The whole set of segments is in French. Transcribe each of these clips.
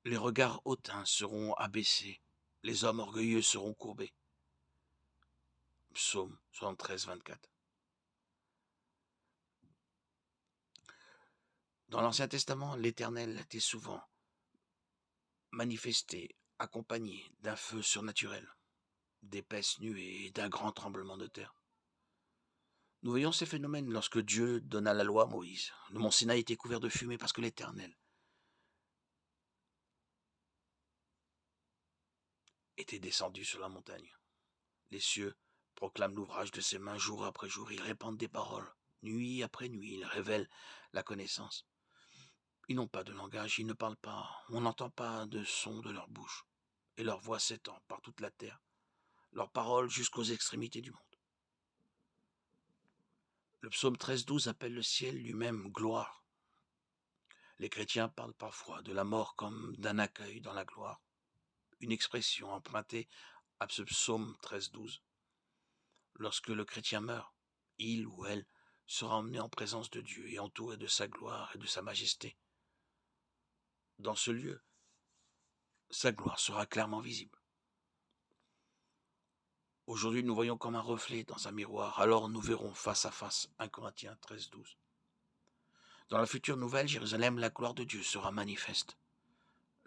Les regards hautains seront abaissés, les hommes orgueilleux seront courbés. Psaume 73, 24. Dans l'Ancien Testament, l'Éternel était souvent manifesté, accompagné d'un feu surnaturel, d'épaisses nuées et d'un grand tremblement de terre. Nous voyons ces phénomènes lorsque Dieu donna la loi à Moïse. Le mont Sinaï était couvert de fumée parce que l'Éternel était descendu sur la montagne. Les cieux proclament l'ouvrage de ses mains jour après jour. Ils répandent des paroles. Nuit après nuit, ils révèlent la connaissance. Ils n'ont pas de langage, ils ne parlent pas. On n'entend pas de son de leur bouche. Et leur voix s'étend par toute la terre. Leurs paroles jusqu'aux extrémités du monde. Le psaume 13,12 appelle le ciel lui-même gloire. Les chrétiens parlent parfois de la mort comme d'un accueil dans la gloire. Une expression empruntée à ce psaume 13,12. Lorsque le chrétien meurt, il ou elle sera emmené en présence de Dieu et entouré de sa gloire et de sa majesté. Dans ce lieu, sa gloire sera clairement visible. Aujourd'hui, nous voyons comme un reflet dans un miroir, alors nous verrons face à face. 1 Corinthiens 13,12. Dans la future nouvelle Jérusalem, la gloire de Dieu sera manifeste.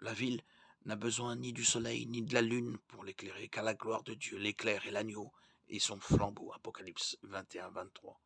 La ville n'a besoin ni du soleil ni de la lune pour l'éclairer, car la gloire de Dieu l'éclaire et l'agneau et son flambeau. Apocalypse 21, 23.